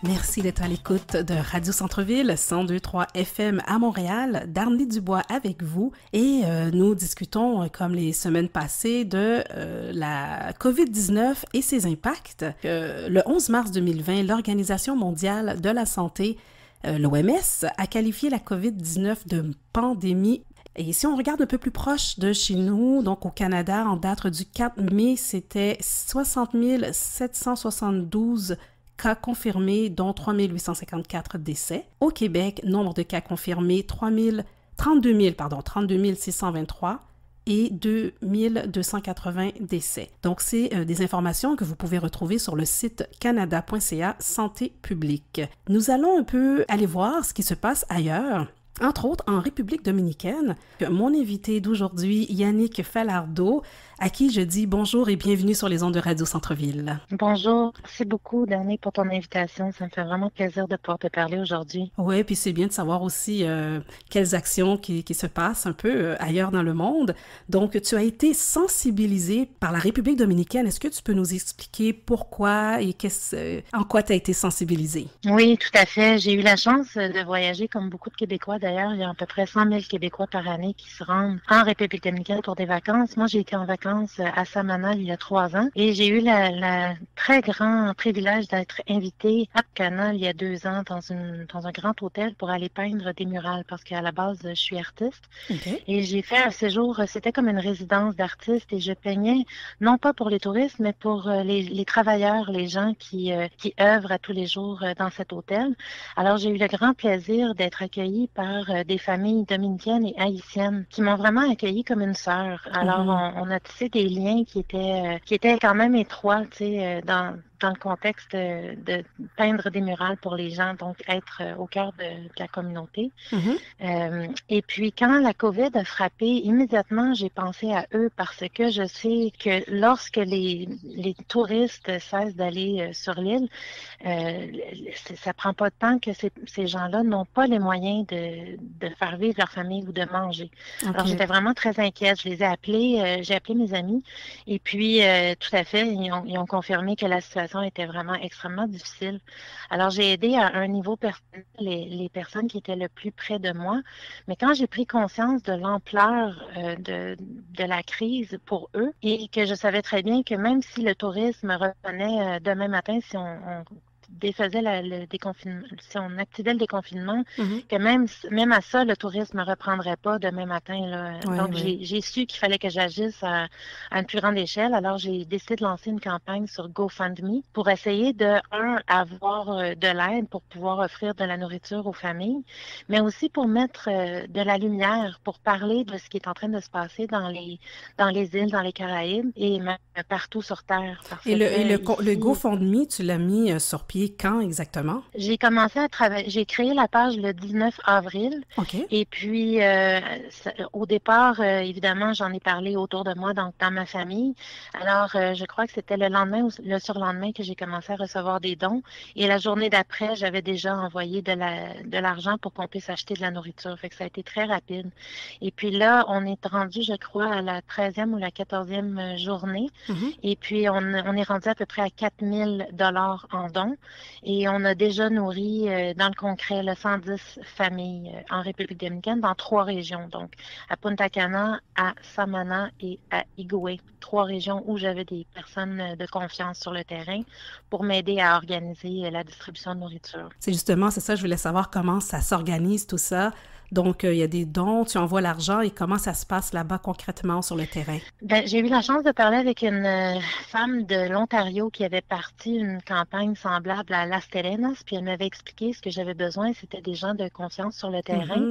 Merci d'être à l'écoute de Radio Centre-Ville 102.3 FM à Montréal. Darnley Dubois avec vous et nous discutons, comme les semaines passées, de la COVID-19 et ses impacts. Le 11 mars 2020, l'Organisation mondiale de la santé, l'OMS, a qualifié la COVID-19 de pandémie. Et si on regarde un peu plus proche de chez nous, donc au Canada, en date du 4 mai, c'était 60 772 cas confirmés, dont 3 854 décès. Au Québec, nombre de cas confirmés, 32 623 et 2 280 décès. Donc, c'est des informations que vous pouvez retrouver sur le site canada.ca Santé publique. Nous allons un peu aller voir ce qui se passe ailleurs. Entre autres, en République dominicaine, mon invité d'aujourd'hui, Yannick Falardeau, à qui je dis bonjour et bienvenue sur les ondes de Radio Centre-Ville. Bonjour, merci beaucoup, Dani, pour ton invitation. Ça me fait vraiment plaisir de pouvoir te parler aujourd'hui. Oui, puis c'est bien de savoir aussi quelles actions qui se passent un peu ailleurs dans le monde. Donc, tu as été sensibilisé par la République dominicaine. Est-ce que tu peux nous expliquer pourquoi et en quoi tu as été sensibilisé? Oui, tout à fait. J'ai eu la chance de voyager comme beaucoup de Québécois. D'ailleurs, il y a à peu près 100 000 Québécois par année qui se rendent en République dominicaine pour des vacances. Moi, j'ai été en vacances à Samana il y a 3 ans et j'ai eu la très grand privilège d'être invitée à Cana il y a 2 ans dans un grand hôtel pour aller peindre des murales parce qu'à la base, je suis artiste. Okay. Et j'ai fait un séjour, c'était comme une résidence d'artiste et je peignais non pas pour les touristes, mais pour les travailleurs, les gens qui œuvrent à tous les jours dans cet hôtel. Alors, j'ai eu le grand plaisir d'être accueillie par des familles dominicaines et haïtiennes qui m'ont vraiment accueillie comme une sœur. Alors, on a tissé des liens qui étaient quand même étroits, tu sais, dans le contexte de peindre des murales pour les gens, donc être au cœur de la communauté. Et puis, quand la COVID a frappé, immédiatement, j'ai pensé à eux parce que je sais que lorsque les touristes cessent d'aller sur l'île, ça prend pas de temps que ces gens-là n'ont pas les moyens de faire vivre leur famille ou de manger. Okay. Alors, j'étais vraiment très inquiète. Je les ai appelés, j'ai appelé mes amis et puis, tout à fait, ils ont confirmé que la situation était vraiment extrêmement difficile. Alors, j'ai aidé à un niveau personnel les personnes qui étaient le plus près de moi. Mais quand j'ai pris conscience de l'ampleur de la crise pour eux et que je savais très bien que même si le tourisme revenait demain matin, si on défaisait le déconfinement, si on activait le déconfinement, que même à ça, le tourisme ne reprendrait pas demain matin. Là. Ouais, donc, j'ai su qu'il fallait que j'agisse à une plus grande échelle. Alors, j'ai décidé de lancer une campagne sur GoFundMe pour essayer avoir de l'aide pour pouvoir offrir de la nourriture aux familles, mais aussi pour mettre de la lumière, pour parler de ce qui est en train de se passer dans les îles, dans les Caraïbes et même partout sur Terre. Et le GoFundMe, tu l'as mis sur pied quand exactement? J'ai commencé à travailler, j'ai créé la page le 19 avril. Okay. Et puis, au départ, évidemment, j'en ai parlé autour de moi, donc dans ma famille. Alors, je crois que c'était le lendemain ou le surlendemain que j'ai commencé à recevoir des dons. Et la journée d'après, j'avais déjà envoyé de l'argent pour qu'on puisse acheter de la nourriture. Fait que ça a été très rapide. Et puis là, on est rendu, je crois, à la 13e ou la 14e journée. Et puis, on est rendu à peu près à 4 000 $ en dons. Et on a déjà nourri, dans le concret, 110 familles en République dominicaine dans 3 régions. Donc, à Punta Cana, à Samana et à Higüey. 3 régions où j'avais des personnes de confiance sur le terrain pour m'aider à organiser la distribution de nourriture. C'est ça, je voulais savoir comment ça s'organise tout ça. Donc, il y a des dons, tu envoies l'argent et comment ça se passe là-bas concrètement sur le terrain? Ben, j'ai eu la chance de parler avec une femme de l'Ontario qui avait parti une campagne semblable à Las Terenas, puis elle m'avait expliqué ce que j'avais besoin, c'était des gens de confiance sur le terrain.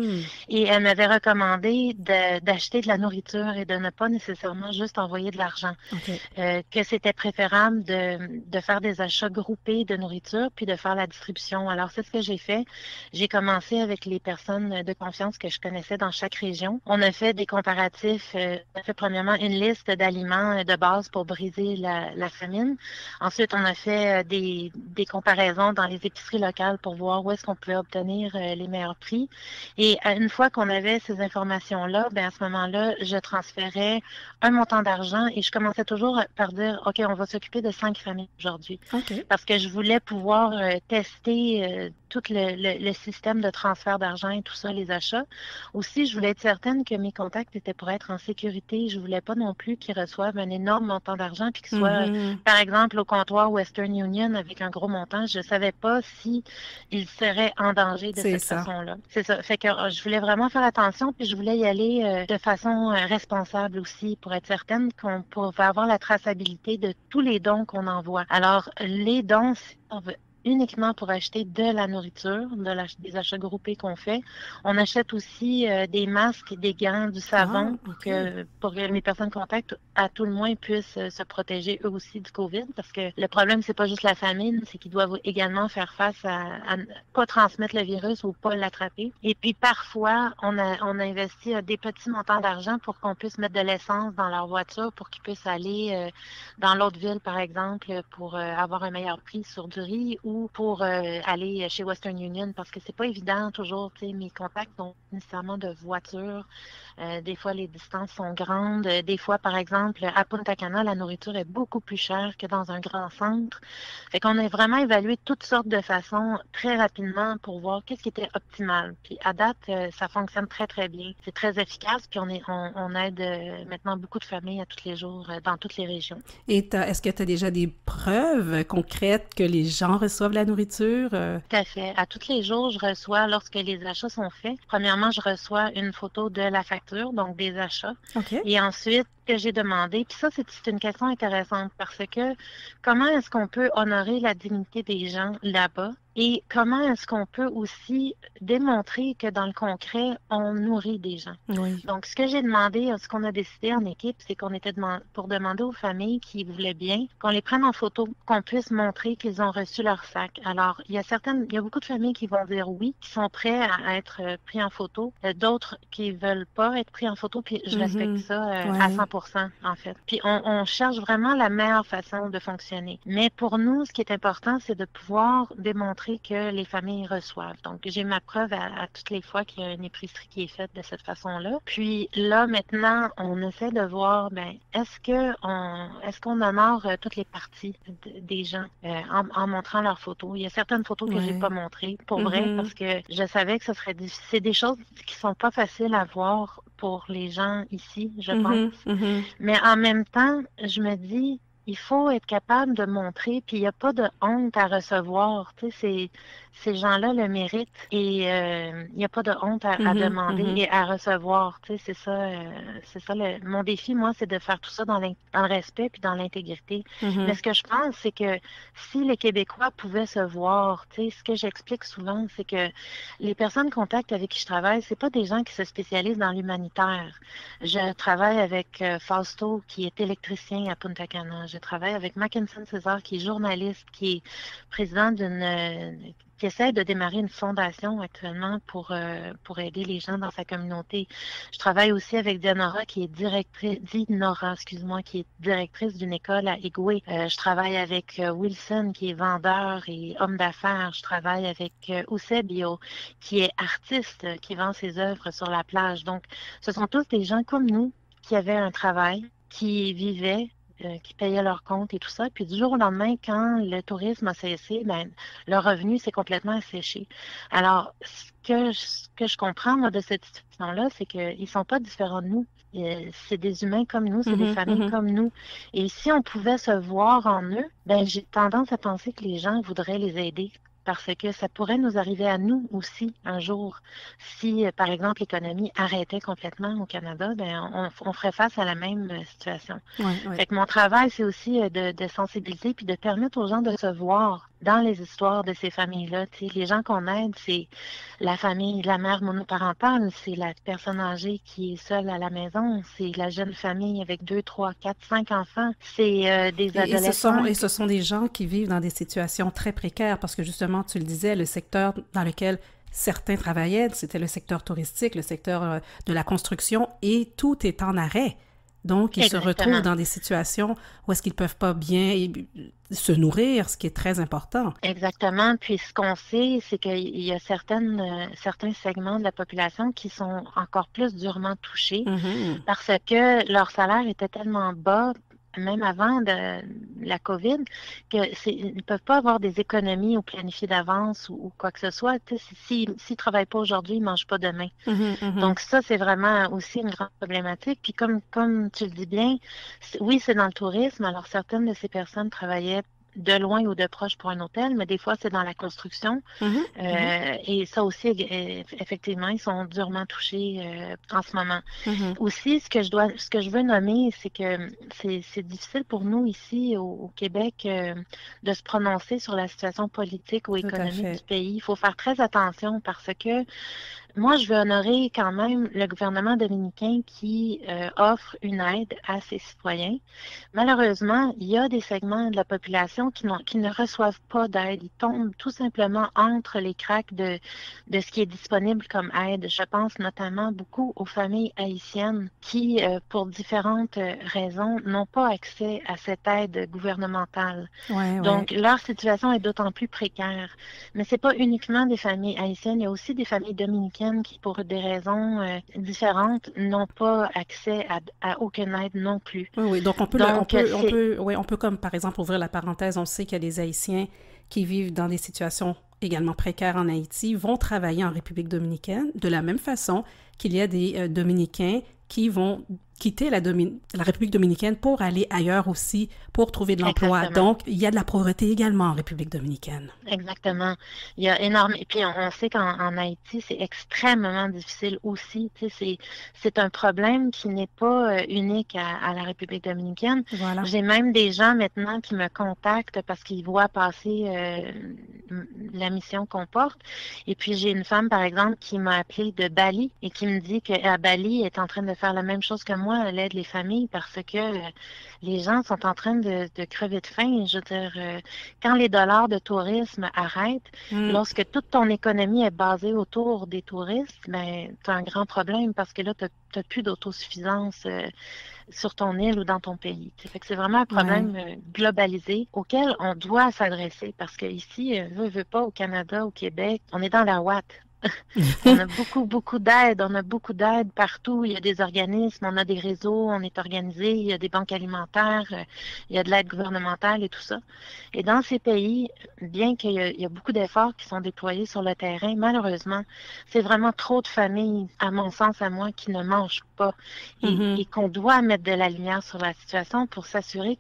Et elle m'avait recommandé d'acheter de la nourriture et de ne pas nécessairement juste envoyer de l'argent. Okay. Que c'était préférable de faire des achats groupés de nourriture puis de faire la distribution. Alors, c'est ce que j'ai fait. J'ai commencé avec les personnes de confiance que je connaissais dans chaque région. On a fait des comparatifs. On a fait premièrement une liste d'aliments de base pour briser la famine. Ensuite, on a fait des comparaisons dans les épiceries locales pour voir où est-ce qu'on pouvait obtenir les meilleurs prix. Et une fois qu'on avait ces informations-là, ben à ce moment-là, je transférais un montant d'argent et je commençais toujours par dire, OK, on va s'occuper de 5 familles aujourd'hui. OK. Parce que je voulais pouvoir tester tout le système de transfert d'argent et tout ça, les achats. Aussi, je voulais être certaine que mes contacts étaient pour être en sécurité. Je voulais pas non plus qu'ils reçoivent un énorme montant d'argent puis qu'ils soient, par exemple, au comptoir Western Union avec un gros montant. Je savais pas si ils seraient en danger de cette façon-là. C'est ça. Fait que je voulais vraiment faire attention puis je voulais y aller de façon responsable aussi pour être certaine qu'on pouvait avoir la traçabilité de tous les dons qu'on envoie. Alors, les dons, on veut uniquement pour acheter de la nourriture, des achats groupés qu'on fait. On achète aussi des masques, des gants, du savon pour que les personnes contactent, à tout le moins, puissent se protéger eux aussi du COVID. Parce que le problème, c'est pas juste la famine, c'est qu'ils doivent également faire face à ne pas transmettre le virus ou pas l'attraper. Et puis parfois, on a investi des petits montants d'argent pour qu'on puisse mettre de l'essence dans leur voiture pour qu'ils puissent aller dans l'autre ville, par exemple, pour avoir un meilleur prix sur du riz ou pour aller chez Western Union parce que c'est pas évident toujours, tu sais, mes contacts n'ont nécessairement de voiture. Des fois, les distances sont grandes. Des fois, par exemple, à Punta Cana, la nourriture est beaucoup plus chère que dans un grand centre. Fait qu'on a vraiment évalué toutes sortes de façons très rapidement pour voir qu'est-ce qui était optimal. Puis à date, ça fonctionne très, très bien. C'est très efficace. Puis on aide maintenant beaucoup de familles à tous les jours dans toutes les régions. Et est-ce que tu as déjà des preuves concrètes que les gens reçoivent la nourriture? Tout à fait. À tous les jours, je reçois, lorsque les achats sont faits, premièrement, je reçois une photo de la facture, donc des achats. Okay. Et ensuite, que j'ai demandé, puis ça, c'est une question intéressante parce que comment est-ce qu'on peut honorer la dignité des gens là-bas et comment est-ce qu'on peut aussi démontrer que dans le concret, on nourrit des gens. Oui. Donc, ce que j'ai demandé, ce qu'on a décidé en équipe, c'est qu'on était pour demander aux familles qui voulaient bien qu'on les prenne en photo, qu'on puisse montrer qu'ils ont reçu leur sac. Alors, il y a beaucoup de familles qui vont dire oui, qui sont prêts à être pris en photo, d'autres qui veulent pas être pris en photo, puis je respecte ça à 100%. En fait. Puis on cherche vraiment la meilleure façon de fonctionner. Mais pour nous, ce qui est important, c'est de pouvoir démontrer que les familles reçoivent. Donc, j'ai ma preuve à toutes les fois qu'il y a une épicerie qui est faite de cette façon-là. Puis là, maintenant, on essaie de voir, est-ce qu'on honore toutes les parties des gens en montrant leurs photos. Il y a certaines photos que j'ai pas montrées, pour vrai, parce que je savais que ce serait difficile. C'est des choses qui sont pas faciles à voir pour les gens ici, je pense. Mais en même temps, je me dis, il faut être capable de montrer, puis il n'y a pas de honte à recevoir. Tu sais, ces gens-là le méritent et il n'y a pas de honte à demander et à recevoir. Tu sais, c'est ça. Mon défi, moi, c'est de faire tout ça dans le respect puis dans l'intégrité. Mais ce que je pense, c'est que si les Québécois pouvaient se voir, tu sais, ce que j'explique souvent, c'est que les personnes contact avec qui je travaille, c'est pas des gens qui se spécialisent dans l'humanitaire. Je travaille avec Fausto, qui est électricien à Punta Cana. Je travaille avec Mackinson César, qui est journaliste, qui est président qui essaie de démarrer une fondation actuellement pour aider les gens dans sa communauté. Je travaille aussi avec Dinora, qui est directrice d'une école à Higoué. Je travaille avec Wilson, qui est vendeur et homme d'affaires. Je travaille avec Eusebio, qui est artiste, qui vend ses œuvres sur la plage. Donc, ce sont tous des gens comme nous qui avaient un travail, qui vivaient, qui payaient leurs comptes et tout ça. Puis du jour au lendemain, quand le tourisme a cessé, leur revenu s'est complètement asséché. Alors, ce que je comprends moi, de cette situation-là, c'est qu'ils ne sont pas différents de nous. C'est des humains comme nous, c'est des familles comme nous. Et si on pouvait se voir en eux, j'ai tendance à penser que les gens voudraient les aider. Parce que ça pourrait nous arriver à nous aussi un jour. Si, par exemple, l'économie arrêtait complètement au Canada, on ferait face à la même situation. Fait que mon travail, c'est aussi de sensibiliser puis de permettre aux gens de se voir dans les histoires de ces familles-là. Tu sais, les gens qu'on aide, c'est la famille, la mère monoparentale, c'est la personne âgée qui est seule à la maison, c'est la jeune famille avec 2, 3, 4, 5 enfants, c'est des adolescents. Et ce sont des gens qui vivent dans des situations très précaires parce que justement, tu le disais, le secteur dans lequel certains travaillaient, c'était le secteur touristique, le secteur de la construction, et tout est en arrêt. Donc, ils se retrouvent dans des situations où est-ce qu'ils ne peuvent pas bien se nourrir, ce qui est très important. Exactement. Puis, ce qu'on sait, c'est qu'il y a certains segments de la population qui sont encore plus durement touchés parce que leur salaire était tellement bas, même avant la COVID, qu'ils ne peuvent pas avoir des économies ou planifier d'avance ou quoi que ce soit. S'ils ne travaillent pas aujourd'hui, ils ne mangent pas demain. Donc ça, c'est vraiment aussi une grande problématique. Puis comme tu le dis bien, oui, c'est dans le tourisme. Alors, certaines de ces personnes travaillaient de loin ou de proche pour un hôtel, mais des fois, c'est dans la construction. Et ça aussi, effectivement, ils sont durement touchés en ce moment. Aussi, ce que je veux nommer, c'est que c'est difficile pour nous ici au Québec de se prononcer sur la situation politique ou économique du pays. Il faut faire très attention parce que moi, je veux honorer quand même le gouvernement dominicain qui offre une aide à ses citoyens. Malheureusement, il y a des segments de la population qui ne reçoivent pas d'aide. Ils tombent tout simplement entre les cracks de ce qui est disponible comme aide. Je pense notamment beaucoup aux familles haïtiennes qui, pour différentes raisons, n'ont pas accès à cette aide gouvernementale. Donc, leur situation est d'autant plus précaire. Mais c'est pas uniquement des familles haïtiennes, il y a aussi des familles dominicaines qui, pour des raisons différentes, n'ont pas accès à aucune aide non plus. Oui, donc on peut comme par exemple ouvrir la parenthèse, on sait qu'il y a des Haïtiens qui vivent dans des situations également précaires en Haïti, vont travailler en République dominicaine, de la même façon qu'il y a des Dominicains qui vont quitter la République dominicaine pour aller ailleurs aussi, pour trouver de l'emploi. Exactement. Donc, il y a de la pauvreté également en République dominicaine. Exactement. Il y a énormément... Et puis, on sait qu'en Haïti, c'est extrêmement difficile aussi. Tu sais, c'est un problème qui n'est pas unique à la République dominicaine. Voilà. J'ai même des gens maintenant qui me contactent parce qu'ils voient passer la mission qu'on porte. Et puis, j'ai une femme, par exemple, qui m'a appelée de Bali et qui me dit qu'à Bali, elle est en train de faire la même chose que moi, elle aide les familles parce que les gens sont en train de crever de faim. Je veux dire, quand les dollars de tourisme arrêtent, lorsque toute ton économie est basée autour des touristes, ben, tu as un grand problème parce que là, tu n'as plus d'autosuffisance sur ton île ou dans ton pays. Fait que c'est vraiment un problème globalisé auquel on doit s'adresser parce qu'ici, veut pas, au Canada, au Québec, on est dans la ouate. On a beaucoup d'aide, partout. Il y a des organismes, on a des réseaux, on est organisé, il y a des banques alimentaires, il y a de l'aide gouvernementale et tout ça. Et dans ces pays, bien qu'il y a beaucoup d'efforts qui sont déployés sur le terrain, malheureusement, c'est vraiment trop de familles, à mon sens, à moi, qui ne mangent pas et qu'on doit mettre de la lumière sur la situation pour s'assurer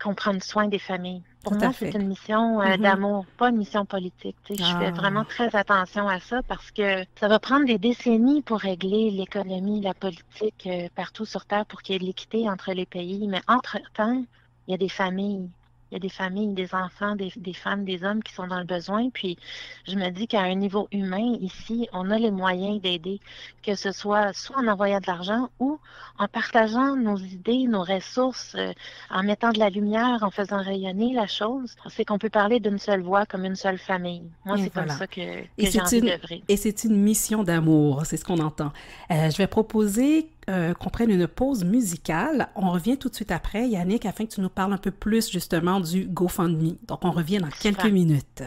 qu'on prenne soin des familles. Pour moi, c'est une mission d'amour, pas une mission politique. Tu sais, je fais vraiment très attention à ça parce que ça va prendre des décennies pour régler l'économie, la politique partout sur Terre pour qu'il y ait de l'équité entre les pays. Mais entre-temps, il y a des familles. Il y a des familles, des enfants, des femmes, des hommes qui sont dans le besoin. Puis, je me dis qu'à un niveau humain, ici, on a les moyens d'aider, que ce soit en envoyant de l'argent ou en partageant nos idées, nos ressources, en mettant de la lumière, en faisant rayonner la chose. C'est qu'on peut parler d'une seule voix comme une seule famille. Moi, c'est comme ça que j'ai envie d'œuvrer. Et c'est une mission d'amour, c'est ce qu'on entend. Je vais proposer qu'on prenne une pause musicale. On revient tout de suite après, Yannick, afin que tu nous parles un peu plus justement du GoFundMe. Donc, on revient dans quelques minutes.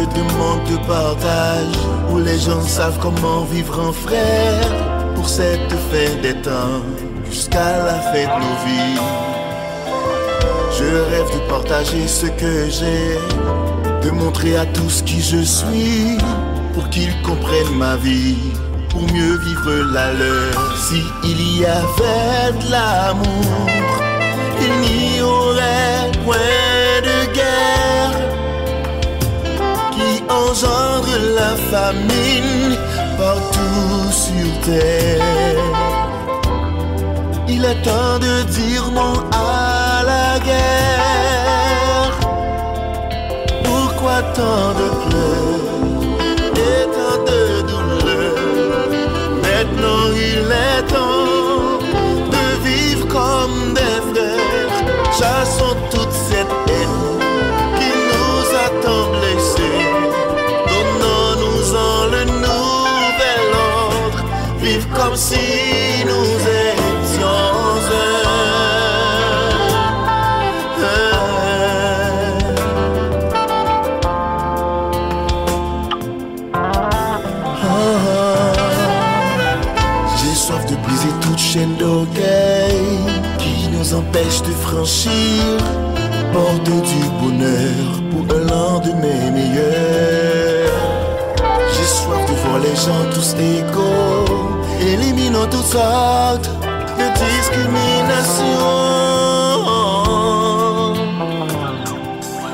De monde de partage, où les gens savent comment vivre en frère, pour cette fin des temps, jusqu'à la fin de nos vies. Je rêve de partager ce que j'ai, de montrer à tous qui je suis, pour qu'ils comprennent ma vie, pour mieux vivre la leur. Si il y avait de l'amour, il n'y aurait point de guerre qui engendre la famine, partout sur terre. Il est temps de dire non à la guerre. Pourquoi tant de pleurs et tant de douleurs? Maintenant il est temps de vivre comme des frères. Chassons toute cette haine qui nous a tant blessés. Donnons-nous-en le nouvel ordre. Vivre comme si nous étions un. J'ai soif de briser toute chaîne d'orgueil qui nous empêche de franchir porte du bonheur pour un lendemain meilleur. J'ai soif de voir les gens tous égaux, éliminant toutes sortes de discrimination.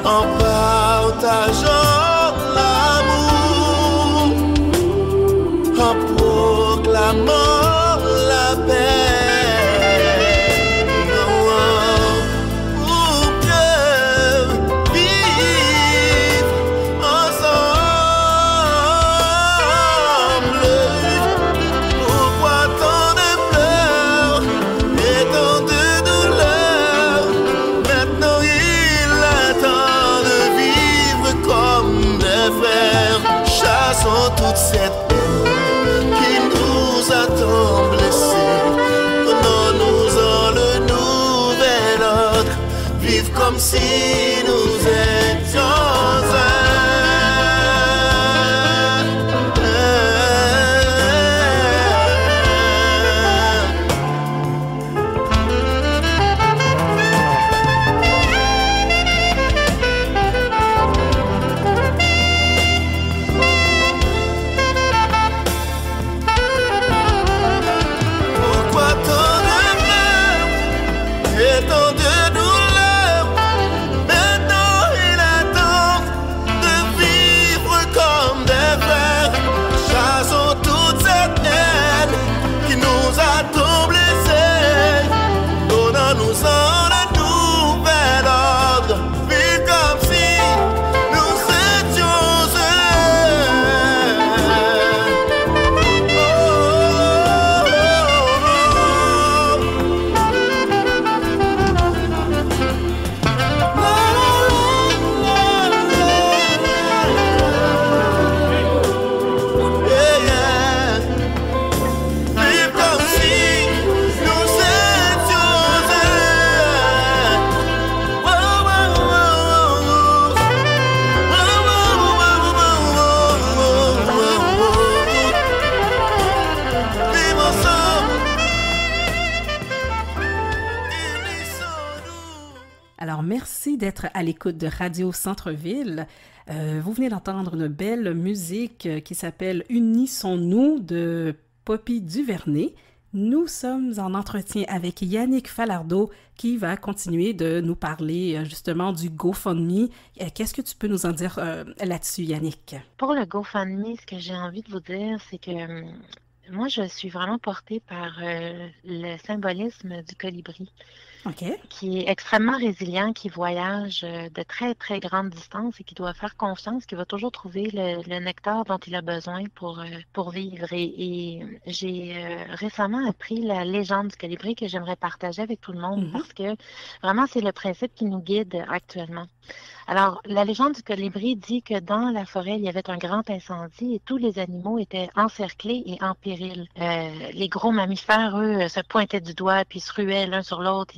En partageant l'amour, en proclamant la paix, pour que vivre ensemble. Pourquoi tant de pleurs et tant de douleurs? Maintenant il est temps de vivre comme des frères. Chassons toute cette haine qui nous a tant blessés. Donnons-nous-en le nouvel ordre. Vivre comme si nous étions un. Pourquoi tant de pleurs et tant de douleurs? Maintenant il est temps de vivre comme des frères. Chassons toute cette haine qui nous a tant blessés. Donnons-nous-en le nouvel ordre. Vivre comme si nous étions un. Vivre comme si nous étions un. Vivre ensemble, unissons-nous. Alors, merci d'être à l'écoute de Radio Centre-Ville. Vous venez d'entendre une belle musique qui s'appelle « Unissons-nous » de Poppy Duvernay. Nous sommes en entretien avec Yannick Falardeau qui va continuer de nous parler justement du GoFundMe. Qu'est-ce que tu peux nous en dire là-dessus, Yannick? Pour le GoFundMe, ce que j'ai envie de vous dire, c'est que moi, je suis vraiment portée par le symbolisme du colibri, OK. qui est extrêmement résilient, qui voyage de très, très grandes distances et qui doit faire confiance, qui va toujours trouver le nectar dont il a besoin pour vivre. Et j'ai récemment appris la légende du colibri que j'aimerais partager avec tout le monde parce que vraiment, c'est le principe qui nous guide actuellement. Alors, la légende du colibri dit que dans la forêt, il y avait un grand incendie et tous les animaux étaient encerclés et en péril. Les gros mammifères, eux, se pointaient du doigt puis se ruaient l'un sur l'autre.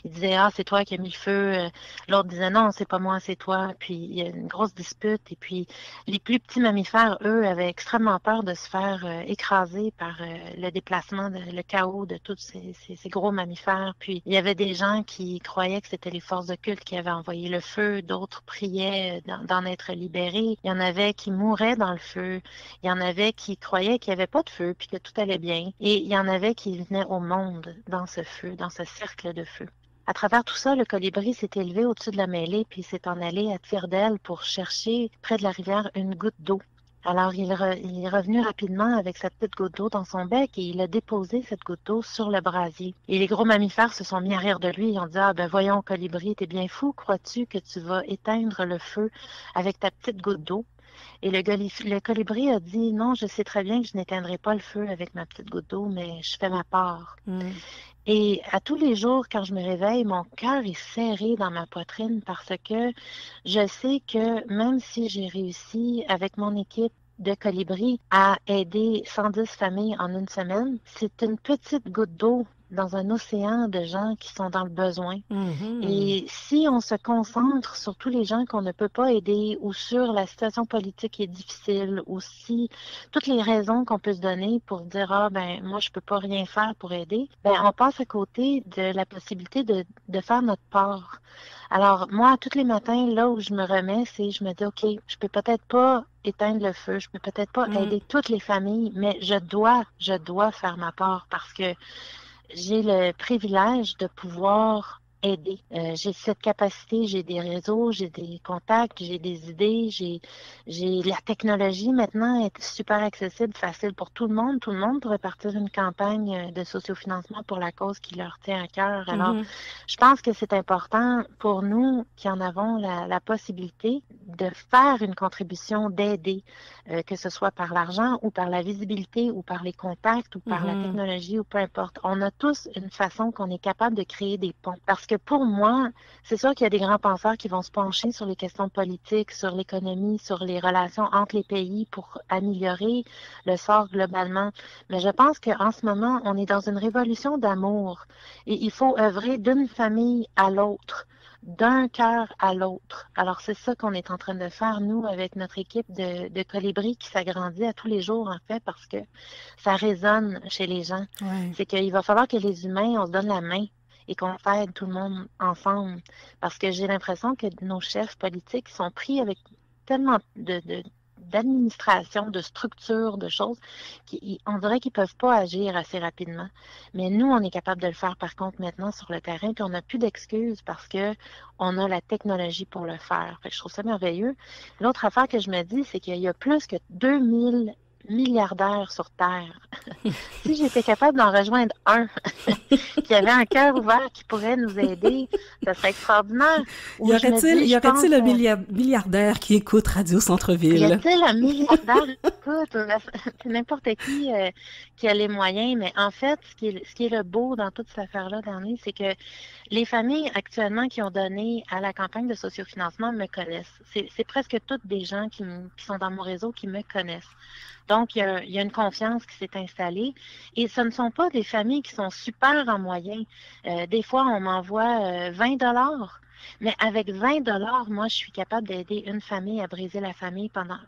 Ils disaient « Ah, c'est toi qui as mis le feu ». L'autre disait « Non, c'est pas moi, c'est toi ». Puis, il y a une grosse dispute. Et puis, les plus petits mammifères, eux, avaient extrêmement peur de se faire écraser par le déplacement, le chaos de tous ces gros mammifères. Puis, il y avait des gens qui croyaient que c'était les forces occultes qui avaient envoyé le feu, d'autres priaient d'en être libérés. Il y en avait qui mouraient dans le feu. Il y en avait qui croyaient qu'il n'y avait pas de feu puis que tout allait bien. Et il y en avait qui venaient au monde dans ce feu, dans ce cercle de feu. À travers tout ça, le colibri s'est élevé au-dessus de la mêlée puis s'est en allé à Tvirdel pour chercher près de la rivière une goutte d'eau. Alors, il est revenu rapidement avec sa petite goutte d'eau dans son bec et il a déposé cette goutte d'eau sur le brasier. Et les gros mammifères se sont mis à rire de lui. Ils ont dit, ah ben voyons, colibri, t'es bien fou, crois-tu que tu vas éteindre le feu avec ta petite goutte d'eau? Et le colibri a dit, non, je sais très bien que je n'éteindrai pas le feu avec ma petite goutte d'eau, mais je fais ma part. Et à tous les jours, quand je me réveille, mon cœur est serré dans ma poitrine parce que je sais que même si j'ai réussi avec mon équipe de colibri à aider 110 familles en une semaine, c'est une petite goutte d'eau dans un océan de gens qui sont dans le besoin. Et si on se concentre sur tous les gens qu'on ne peut pas aider ou sur la situation politique qui est difficile ou si toutes les raisons qu'on peut se donner pour dire ah ben moi je peux pas rien faire pour aider, ben on passe à côté de la possibilité de faire notre part. Alors moi tous les matins là où je me remets, c'est je me dis ok, je peux peut-être pas éteindre le feu, je peux peut-être pas aider toutes les familles, mais je dois faire ma part parce que j'ai le privilège de pouvoir aider. J'ai cette capacité, j'ai des réseaux, j'ai des contacts, j'ai des idées, j'ai la technologie maintenant est super accessible, facile pour tout le monde. Tout le monde pourrait partir une campagne de sociofinancement pour la cause qui leur tient à cœur. Alors, je pense que c'est important pour nous qui en avons la possibilité de faire une contribution, d'aider, que ce soit par l'argent ou par la visibilité ou par les contacts ou par la technologie ou peu importe. On a tous une façon qu'on est capable de créer des ponts. Parce que pour moi, c'est sûr qu'il y a des grands penseurs qui vont se pencher sur les questions politiques, sur l'économie, sur les relations entre les pays pour améliorer le sort globalement. Mais je pense qu'en ce moment, on est dans une révolution d'amour et il faut œuvrer d'une famille à l'autre, d'un cœur à l'autre. Alors, c'est ça qu'on est en train de faire, nous, avec notre équipe de colibris qui s'agrandit à tous les jours, en fait, parce que ça résonne chez les gens. C'est qu'il va falloir que les humains, on se donne la main et qu'on aide tout le monde ensemble. Parce que j'ai l'impression que nos chefs politiques sont pris avec tellement d'administration, de structure, de choses, on dirait qu'ils ne peuvent pas agir assez rapidement. Mais nous, on est capable de le faire par contre maintenant sur le terrain, puis on n'a plus d'excuses parce qu'on a la technologie pour le faire. Fait que je trouve ça merveilleux. L'autre affaire que je me dis, c'est qu'il y a plus que 2000 milliardaires sur Terre. Si j'étais capable d'en rejoindre un qui avait un cœur ouvert qui pourrait nous aider, ça serait extraordinaire. Y aurait-il un milliardaire qui écoute Radio Centre-Ville? Y a-t-il un milliardaire qui écoute? C'est n'importe qui a les moyens, mais en fait, ce qui est le beau dans toute cette affaire-là, Dani, c'est que les familles actuellement qui ont donné à la campagne de sociofinancement me connaissent. C'est presque toutes des gens qui sont dans mon réseau qui me connaissent. Donc, il y a une confiance qui s'est installée. Et ce ne sont pas des familles qui sont super en moyens. Des fois, on m'envoie 20 $. Mais avec 20 $, moi, je suis capable d'aider une famille à briser la famine pendant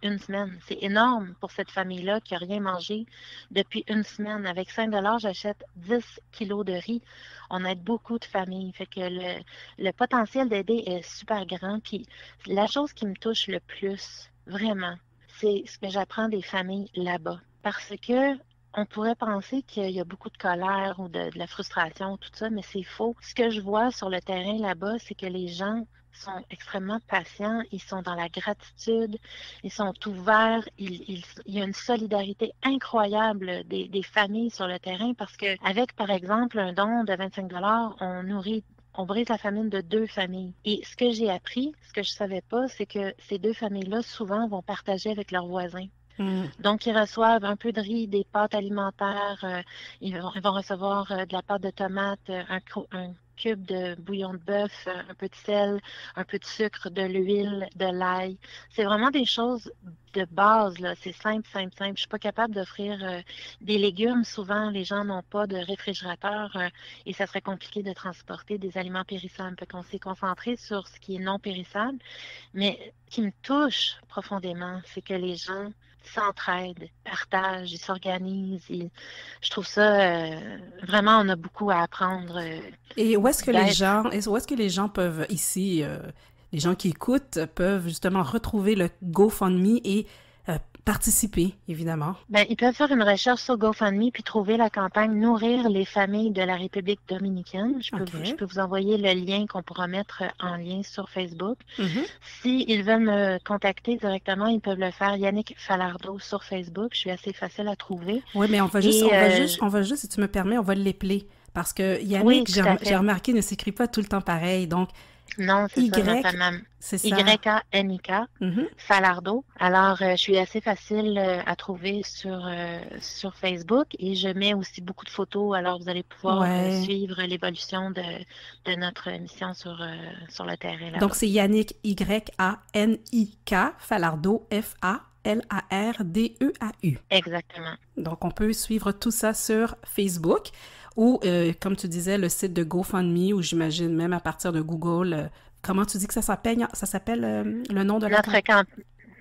une semaine. C'est énorme pour cette famille-là qui n'a rien mangé depuis une semaine. Avec 5 $, j'achète 10 kilos de riz. On aide beaucoup de familles. Fait que le potentiel d'aider est super grand. Puis la chose qui me touche le plus, vraiment, c'est ce que j'apprends des familles là-bas. Parce que on pourrait penser qu'il y a beaucoup de colère ou de la frustration, tout ça, mais c'est faux. Ce que je vois sur le terrain là-bas, c'est que les gens sont extrêmement patients, ils sont dans la gratitude, ils sont ouverts, il y a une solidarité incroyable des familles sur le terrain parce que avec, par exemple, un don de 25 $, on brise la famine de 2 familles. Et ce que j'ai appris, ce que je savais pas, c'est que ces 2 familles-là, souvent, vont partager avec leurs voisins. Donc, ils reçoivent un peu de riz, des pâtes alimentaires, ils vont recevoir de la pâte de tomate, un cube de bouillon de bœuf, un peu de sel, un peu de sucre, de l'huile, de l'ail. C'est vraiment des choses de base, là. C'est simple, simple, simple. Je suis pas capable d'offrir des légumes. Souvent, les gens n'ont pas de réfrigérateur et ça serait compliqué de transporter des aliments périssables. Fait qu'on s'est concentré sur ce qui est non périssable. Mais ce qui me touche profondément, c'est que les gens s'entraident, partagent, ils s'organisent. Je trouve ça vraiment, on a beaucoup à apprendre. Et où est-ce que les gens peuvent ici, les gens qui écoutent, peuvent justement retrouver le GoFundMe et participer, évidemment? Ben, ils peuvent faire une recherche sur GoFundMe puis trouver la campagne Nourrir les familles de la République dominicaine. Je peux vous envoyer le lien qu'on pourra mettre en lien sur Facebook. S'ils veulent me contacter directement, ils peuvent le faire. Yannick Falardeau sur Facebook. Je suis assez facile à trouver. Oui, mais on va juste, si tu me permets, on va l'épeler. Parce que Yannick, j'ai remarqué, ne s'écrit pas tout le temps pareil. Donc, non, c'est ça. Y-A-N-I-K, Falardeau. Alors, je suis assez facile à trouver sur Facebook et je mets aussi beaucoup de photos. Alors, vous allez pouvoir suivre l'évolution de notre mission sur le terrain. Là-bas. Donc, c'est Yannick, Y-A-N-I-K, Falardeau, F-A-L-A-R-D-E-A-U. Exactement. Donc, on peut suivre tout ça sur Facebook. Ou, comme tu disais, le site de GoFundMe, ou j'imagine même à partir de Google. Comment tu dis que ça s'appelle? Ça s'appelle le nom de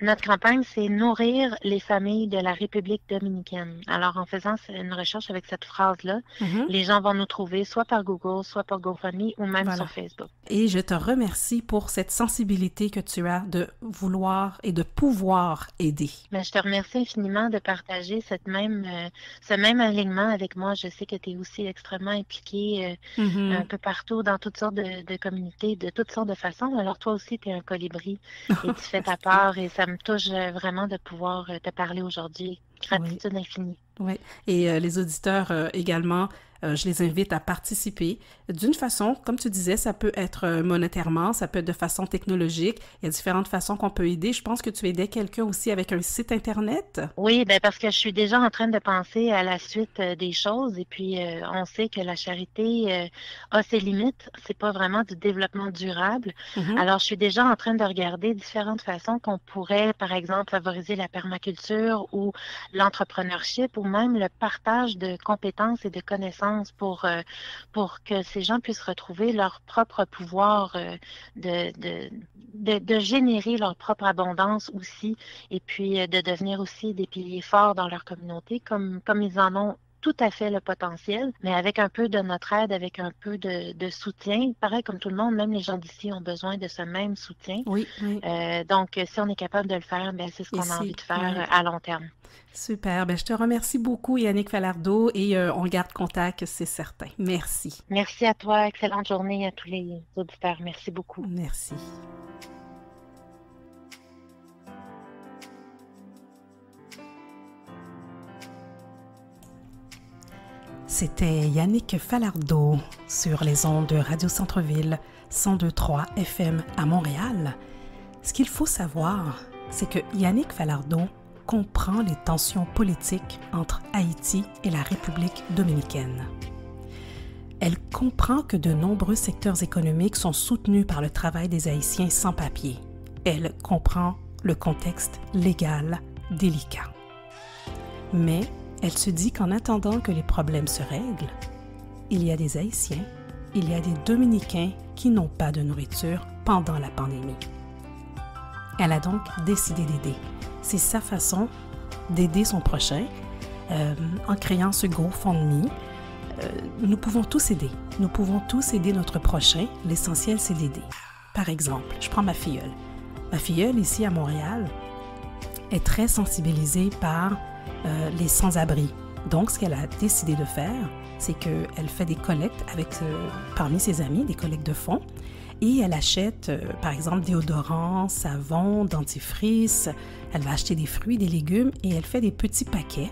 Notre campagne, c'est Nourrir les familles de la République dominicaine. Alors, en faisant une recherche avec cette phrase-là, les gens vont nous trouver soit par Google, soit par GoFundMe ou même sur Facebook. Et je te remercie pour cette sensibilité que tu as de vouloir et de pouvoir aider. Mais je te remercie infiniment de partager ce même alignement avec moi. Je sais que tu es aussi extrêmement impliqué un peu partout, dans toutes sortes de communautés, de toutes sortes de façons. Alors, toi aussi, tu es un colibri et tu fais ta part et ça me touche vraiment de pouvoir te parler aujourd'hui. Gratitude infinie. Oui, et les auditeurs également, je les invite à participer d'une façon, comme tu disais, ça peut être monétairement, ça peut être de façon technologique. Il y a différentes façons qu'on peut aider. Je pense que tu aidais quelqu'un aussi avec un site Internet. Oui, bien parce que je suis déjà en train de penser à la suite des choses et puis on sait que la charité a ses limites. C'est pas vraiment du développement durable. Alors, je suis déjà en train de regarder différentes façons qu'on pourrait, par exemple, favoriser la permaculture ou l'entrepreneurship ou même le partage de compétences et de connaissances pour que ces gens puissent retrouver leur propre pouvoir de générer leur propre abondance aussi et puis de devenir aussi des piliers forts dans leur communauté comme ils en ont tout à fait le potentiel, mais avec un peu de notre aide, avec un peu de soutien. Pareil comme tout le monde, même les gens d'ici ont besoin de ce même soutien. Oui. Donc, si on est capable de le faire, bien, c'est ce qu'on a envie de faire à long terme. Super. Bien, je te remercie beaucoup, Yannick Falardeau, et on garde contact, c'est certain. Merci. Merci à toi. Excellente journée à tous les auditeurs. Merci beaucoup. Merci. C'était Yannick Falardeau sur les ondes de Radio Centre-Ville 102.3 FM à Montréal. Ce qu'il faut savoir, c'est que Yannick Falardeau comprend les tensions politiques entre Haïti et la République dominicaine. Elle comprend que de nombreux secteurs économiques sont soutenus par le travail des Haïtiens sans papier. Elle comprend le contexte légal délicat. Mais elle se dit qu'en attendant que les problèmes se règlent, il y a des Haïtiens, il y a des Dominicains qui n'ont pas de nourriture pendant la pandémie. Elle a donc décidé d'aider. C'est sa façon d'aider son prochain en créant ce GoFundMe. Nous pouvons tous aider. Nous pouvons tous aider notre prochain. L'essentiel, c'est d'aider. Par exemple, je prends ma filleule. Ma filleule, ici à Montréal, est très sensibilisée par les sans-abri. Donc, ce qu'elle a décidé de faire, c'est qu'elle fait des collectes parmi ses amis, des collectes de fonds, et elle achète, par exemple, déodorants, savon, dentifrice. Elle va acheter des fruits, des légumes, et elle fait des petits paquets.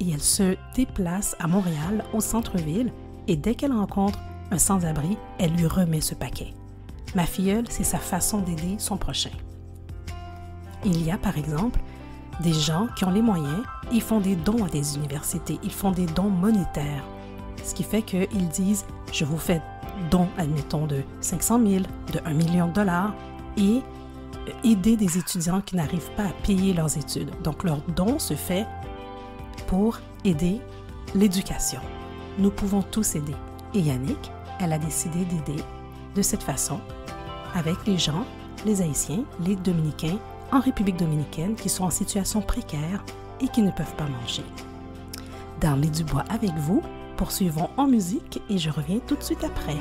Et elle se déplace à Montréal, au centre-ville, et dès qu'elle rencontre un sans-abri, elle lui remet ce paquet. Ma filleule, c'est sa façon d'aider son prochain. Il y a, par exemple, des gens qui ont les moyens, ils font des dons à des universités, ils font des dons monétaires. Ce qui fait qu'ils disent, je vous fais don, admettons, de 500 000, de 1 million de dollars, et aider des étudiants qui n'arrivent pas à payer leurs études. Donc, leur don se fait pour aider l'éducation. Nous pouvons tous aider. Et Yannick, elle a décidé d'aider de cette façon, avec les gens, les Haïtiens, les Dominicains, en République dominicaine qui sont en situation précaire et qui ne peuvent pas manger. Darley Dubois avec vous, poursuivons en musique et je reviens tout de suite après.